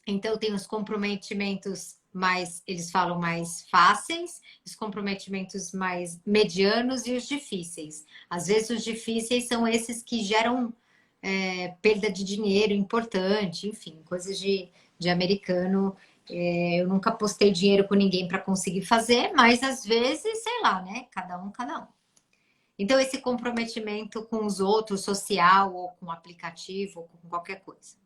Então tem os comprometimentos mais, eles falam mais fáceis, os comprometimentos mais medianos e os difíceis. Às vezes os difíceis são esses que geram perda de dinheiro importante, enfim, coisas de americano. Eu nunca postei dinheiro com ninguém para conseguir fazer, mas às vezes, sei lá, né? Cada um, cada um. Então, esse comprometimento com os outros, social, ou com aplicativo, ou com qualquer coisa.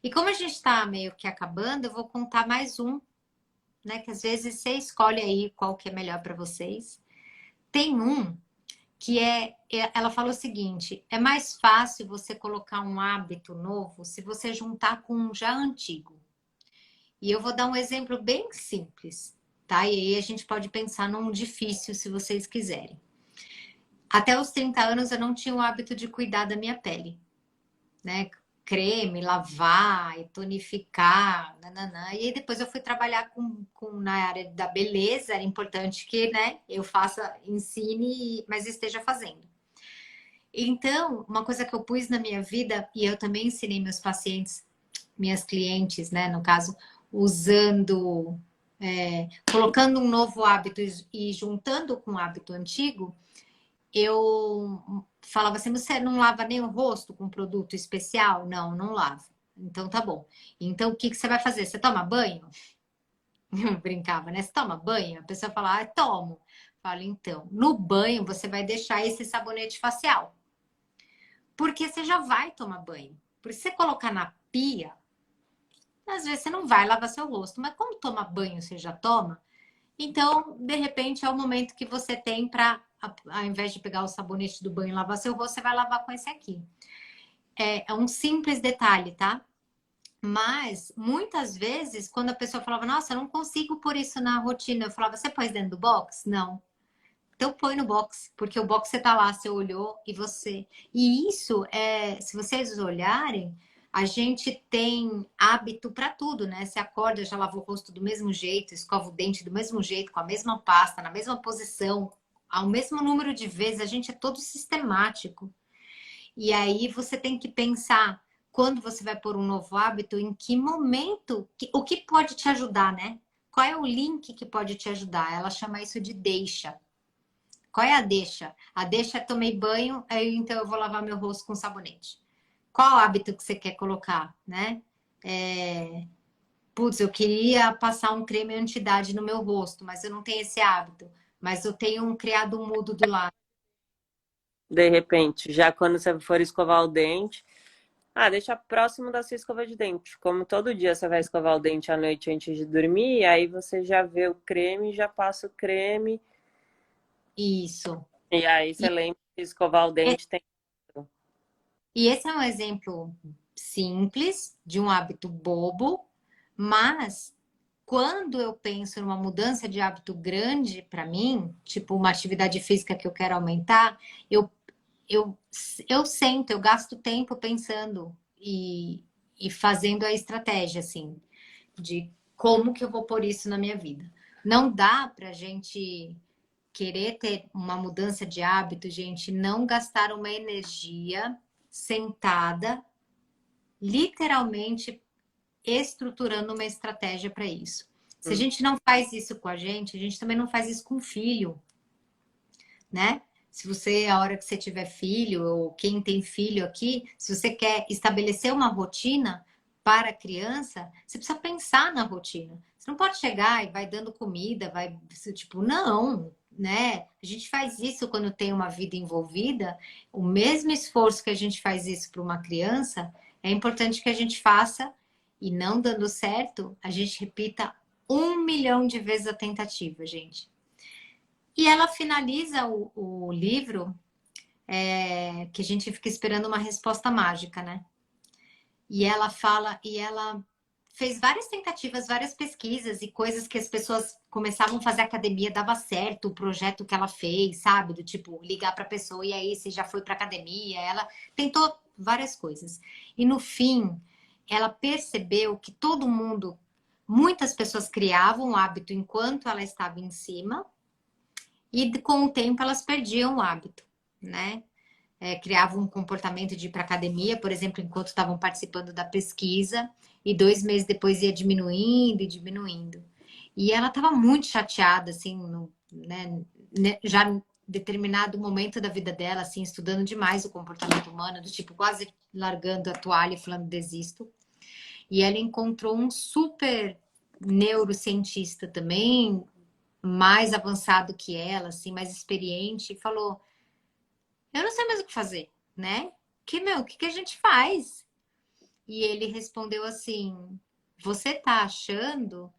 E como a gente está meio que acabando, eu vou contar mais um. né? Que às vezes você escolhe aí qual que é melhor para vocês. Tem um que ela falou o seguinte: é mais fácil você colocar um hábito novo se você juntar com um já antigo. E eu vou dar um exemplo bem simples, tá? E aí a gente pode pensar num difícil se vocês quiserem. Até os 30 anos eu não tinha o hábito de cuidar da minha pele, né? Creme, lavar e tonificar, nananã. E aí depois eu fui trabalhar na área da beleza, era importante que, né, eu faça, ensine, mas esteja fazendo. Então, uma coisa que eu pus na minha vida, e eu também ensinei meus pacientes, minhas clientes, né, no caso, usando, colocando um novo hábito e juntando com o hábito antigo, eu falava assim: você não lava nem o rosto com produto especial? Não, não lavo. Então tá bom. Então o que você vai fazer? Você toma banho? Eu brincava, né? Você toma banho? A pessoa fala: ah, tomo. Eu falo, então, no banho você vai deixar esse sabonete facial. Porque você já vai tomar banho. Porque se você colocar na pia, às vezes você não vai lavar seu rosto. Mas como toma banho, você já toma. Então, de repente, é o momento que você tem para, ao invés de pegar o sabonete do banho e lavar seu rosto, você vai lavar com esse aqui. É um simples detalhe, tá? Mas, muitas vezes, quando a pessoa falava, nossa, eu não consigo pôr isso na rotina, eu falava, você pôs dentro do box? Não. Então, põe no box, porque o box você tá lá, você olhou e você. E isso, se vocês olharem, a gente tem hábito para tudo, né? Você acorda, já lava o rosto do mesmo jeito, escova o dente do mesmo jeito, com a mesma pasta, na mesma posição, ao mesmo número de vezes, a gente é todo sistemático. E aí você tem que pensar, quando você vai pôr um novo hábito, em que momento, o que pode te ajudar, né? Qual é o link que pode te ajudar? Ela chama isso de deixa. Qual é a deixa? A deixa é tomei banho, aí então eu vou lavar meu rosto com sabonete. Qual hábito que você quer colocar, né? Putz, eu queria passar um creme anti-idade no meu rosto, mas eu não tenho esse hábito. Mas eu tenho um criado mudo do lado. De repente, já quando você for escovar o dente, deixa próximo da sua escova de dente. Como todo dia você vai escovar o dente à noite antes de dormir, aí você já vê o creme, já passa o creme. Isso. E aí E, você lembra que escovar o é- dente tem. e esse é um exemplo simples de um hábito bobo, mas quando eu penso numa mudança de hábito grande para mim, tipo uma atividade física que eu quero aumentar, eu, eu, eu sento, eu gasto tempo pensando e fazendo a estratégia, assim, de como que eu vou pôr isso na minha vida. Não dá para gente querer ter uma mudança de hábito, gente, não gastar uma energia sentada, literalmente estruturando uma estratégia para isso. Se a Hum. gente não faz isso com a gente também não faz isso com o filho, né? Se você, a hora que você tiver filho, ou quem tem filho aqui, se você quer estabelecer uma rotina para a criança, você precisa pensar na rotina. Você não pode chegar e vai dando comida, vai, tipo, não, né? A gente faz isso quando tem uma vida envolvida, o mesmo esforço que a gente faz isso para uma criança, é importante que a gente faça e não dando certo, a gente repita 1 milhão de vezes a tentativa, gente. E ela finaliza o livro, que a gente fica esperando uma resposta mágica, né? E ela fala, e ela fez várias tentativas, várias pesquisas e coisas que as pessoas começavam a fazer academia, dava certo o projeto que ela fez, sabe? Do tipo, ligar para a pessoa e aí você já foi para academia. Ela tentou várias coisas. E no fim, ela percebeu que todo mundo, muitas pessoas criavam o hábito enquanto ela estava em cima, e com o tempo elas perdiam o hábito, né? Criavam um comportamento de ir para academia, por exemplo, enquanto estavam participando da pesquisa, e 2 meses depois ia diminuindo e diminuindo. E ela estava muito chateada, assim, já em determinado momento da vida dela, assim, estudando demais o comportamento humano, do tipo, quase largando a toalha e falando, desisto. E ela encontrou um super neurocientista também, mais avançado que ela, assim, mais experiente, e falou: eu não sei mais o que fazer, né? O que que a gente faz? E ele respondeu assim: você tá achando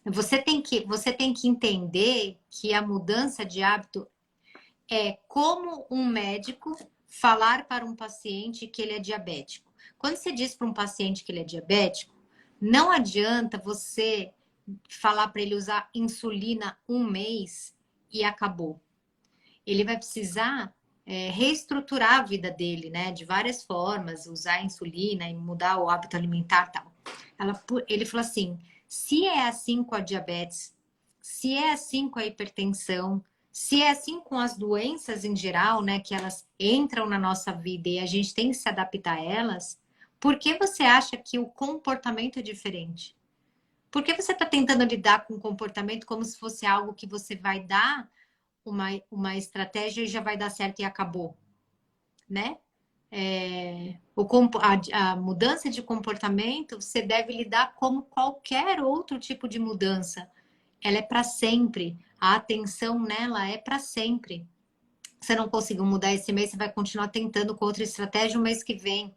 você tem que entender que a mudança de hábito é como um médico falar para um paciente que ele é diabético. Quando você diz para um paciente que ele é diabético, não adianta você falar para ele usar insulina um mês e acabou. Ele vai precisar reestruturar a vida dele, né? De várias formas, usar insulina e mudar o hábito alimentar e tal. Ele falou assim, se é assim com a diabetes, se é assim com a hipertensão, se é assim com as doenças em geral, né? Que elas entram na nossa vida e a gente tem que se adaptar a elas, por que você acha que o comportamento é diferente? Por que você está tentando lidar com o comportamento como se fosse algo que você vai dar uma estratégia e já vai dar certo e acabou, né? A mudança de comportamento você deve lidar como qualquer outro tipo de mudança. Ela é para sempre. A atenção nela é para sempre. Você não conseguiu mudar esse mês, você vai continuar tentando com outra estratégia o mês que vem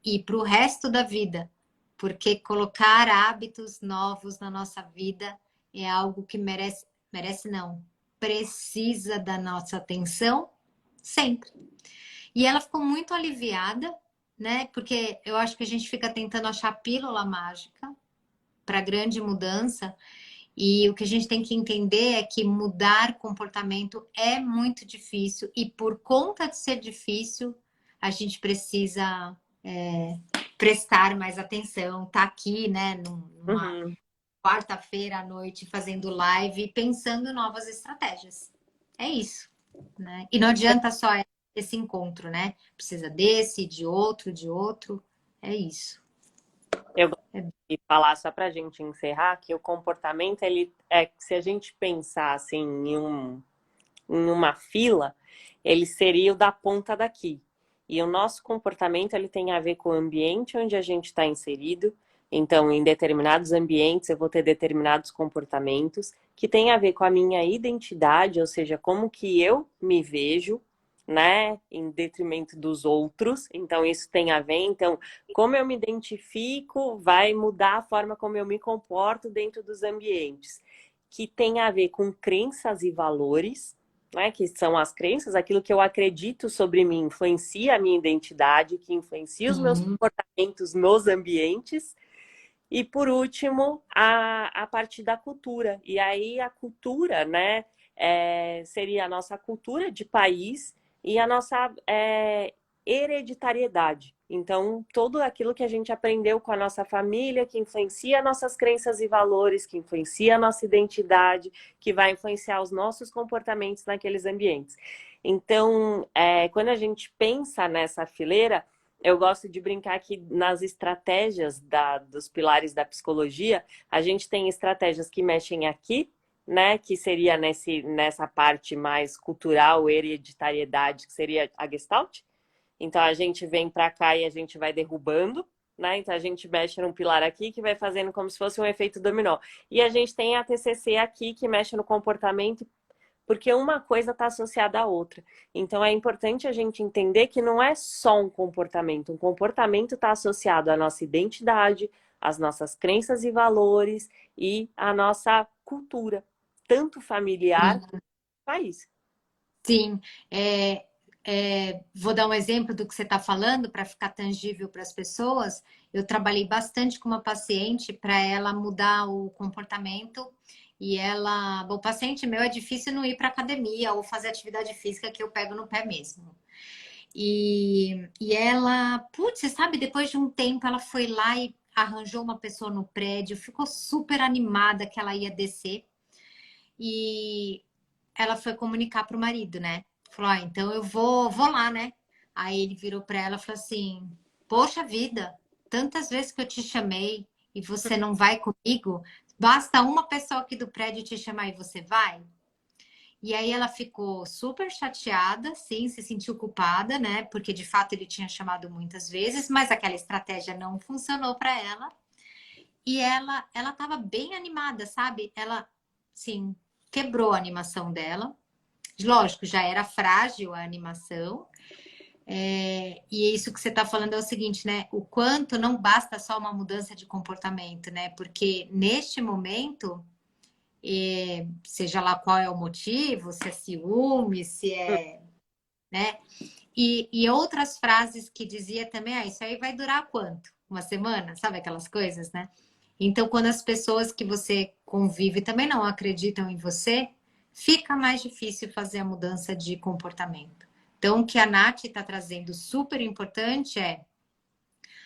e para o resto da vida. Porque colocar hábitos novos na nossa vida é algo que merece não, precisa da nossa atenção sempre. E ela ficou muito aliviada, né? Porque eu acho que a gente fica tentando achar a pílula mágica para grande mudança. E o que a gente tem que entender é que mudar comportamento é muito difícil. E por conta de ser difícil, a gente precisa prestar mais atenção. Tá aqui, né? Numa Uhum. quarta-feira à noite fazendo live, pensando em novas estratégias. É isso, né? E não adianta só esse encontro, né? Precisa desse, de outro, de outro. É isso. Eu gosto de falar, só para a gente encerrar, que o comportamento, ele se a gente pensar assim, em uma fila, ele seria o da ponta daqui. E o nosso comportamento, ele tem a ver com o ambiente onde a gente está inserido. Então, em determinados ambientes, eu vou ter determinados comportamentos que tem a ver com a minha identidade, ou seja, como que eu me vejo, né, em detrimento dos outros. Então, isso tem a ver. Então, como eu me identifico vai mudar a forma como eu me comporto dentro dos ambientes, que tem a ver com crenças e valores, né, que são as crenças, aquilo que eu acredito sobre mim influencia a minha identidade, que influencia os meus Sim. comportamentos nos ambientes. E por último, a parte da cultura. E aí a cultura, né, seria a nossa cultura de país e a nossa hereditariedade. Então, tudo aquilo que a gente aprendeu com a nossa família, que influencia nossas crenças e valores, que influencia a nossa identidade, que vai influenciar os nossos comportamentos naqueles ambientes. Então, quando a gente pensa nessa fileira, eu gosto de brincar que nas estratégias dos pilares da psicologia, a gente tem estratégias que mexem aqui, né? Que seria nessa parte mais cultural, hereditariedade, que seria a Gestalt. Então a gente vem para cá e a gente vai derrubando, né? Então a gente mexe num pilar aqui que vai fazendo como se fosse um efeito dominó. E a gente tem a TCC aqui que mexe no comportamento, porque uma coisa está associada à outra. Então é importante a gente entender que não é só um comportamento está associado à nossa identidade, às nossas crenças e valores e à nossa cultura, tanto familiar quanto país. Sim. Vou dar um exemplo do que você está falando para ficar tangível para as pessoas. Eu trabalhei bastante com uma paciente para ela mudar o comportamento. E o paciente meu é difícil não ir para academia ou fazer atividade física que eu pego no pé mesmo. E ela, putz, você sabe, depois de um tempo ela foi lá e arranjou uma pessoa no prédio, ficou super animada que ela ia descer. E ela foi comunicar pro marido, né? Falou, então eu vou lá, né? Aí ele virou para ela e falou assim: poxa vida, tantas vezes que eu te chamei e você não vai comigo, basta uma pessoa aqui do prédio te chamar e você vai? E aí ela ficou super chateada, sim, se sentiu culpada, né? Porque de fato ele tinha chamado muitas vezes, mas aquela estratégia não funcionou para ela. E ela estava bem animada, sabe? Ela, sim, quebrou a animação dela. Lógico, já era frágil a animação, E isso que você está falando é o seguinte, né? O quanto não basta só uma mudança de comportamento, né? Porque neste momento, seja lá qual é o motivo, se é ciúme, se Hum, é, né? E outras frases que dizia também, isso aí vai durar quanto? Uma semana? Sabe aquelas coisas, né? Então, quando as pessoas que você convive também não acreditam em você, fica mais difícil fazer a mudança de comportamento. Então, o que a Nath está trazendo super importante é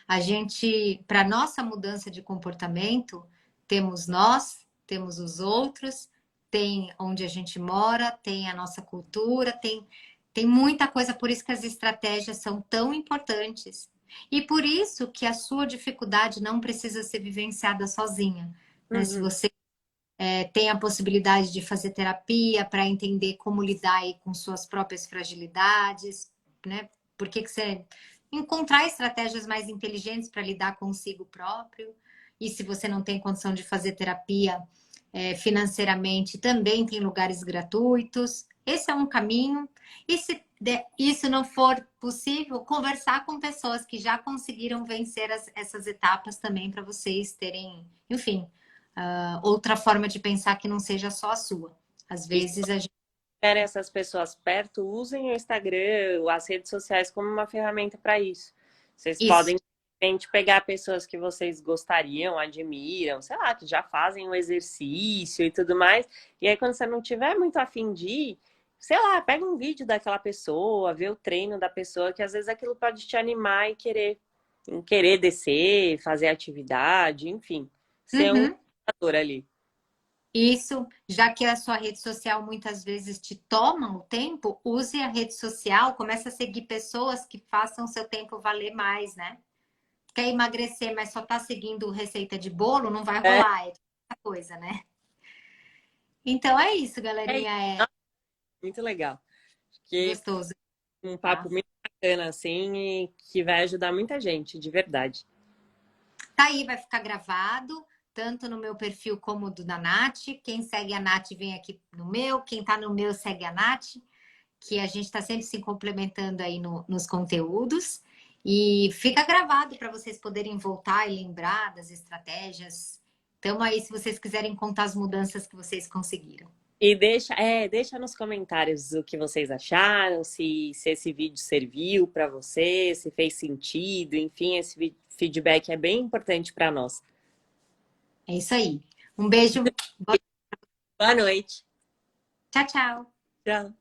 a gente, para nossa mudança de comportamento, temos nós, temos os outros, tem onde a gente mora, tem a nossa cultura, tem muita coisa, por isso que as estratégias são tão importantes. E por isso que a sua dificuldade não precisa ser vivenciada sozinha. Né? Se uhum. você tem a possibilidade de fazer terapia para entender como lidar aí com suas próprias fragilidades, né? Por que você encontrar estratégias mais inteligentes para lidar consigo próprio. E se você não tem condição de fazer terapia financeiramente, também tem lugares gratuitos. Esse é um caminho. E se isso não for possível, conversar com pessoas que já conseguiram vencer essas etapas também para vocês terem, enfim, outra forma de pensar que não seja só a sua. Às E se vezes a gente. querem essas pessoas perto, usem o Instagram, as redes sociais como uma ferramenta para isso. Vocês Isso. podem, de repente, pegar pessoas que vocês gostariam, admiram, sei lá, que já fazem o exercício e tudo mais. E aí, quando você não tiver muito afim de ir, sei lá, pega um vídeo daquela pessoa, vê o treino da pessoa, que às vezes aquilo pode te animar e querer descer, fazer atividade, enfim, ser um Uhum. motivador ali. Isso, já que a sua rede social muitas vezes te toma o tempo, use a rede social, comece a seguir pessoas que façam seu tempo valer mais, né? Quer emagrecer, mas só tá seguindo receita de bolo, não vai É, rolar, é outra coisa, né? Então é isso, é isso. galerinha, é Nossa, muito legal. Acho que gostoso, um papo tá? muito bacana, assim, e que vai ajudar muita gente, de verdade. Tá aí, vai ficar gravado, tanto no meu perfil como do da Nath. Quem segue a Nath vem aqui no meu, quem tá no meu segue a Nath, que a gente está sempre se complementando aí nos conteúdos. E fica gravado para vocês poderem voltar e lembrar das estratégias. Então, aí, se vocês quiserem contar as mudanças que vocês conseguiram. E deixa nos comentários o que vocês acharam, se esse vídeo serviu para você, se fez sentido, enfim, esse feedback é bem importante para nós. É isso aí. Um beijo. Boa noite. Tchau, tchau. Tchau.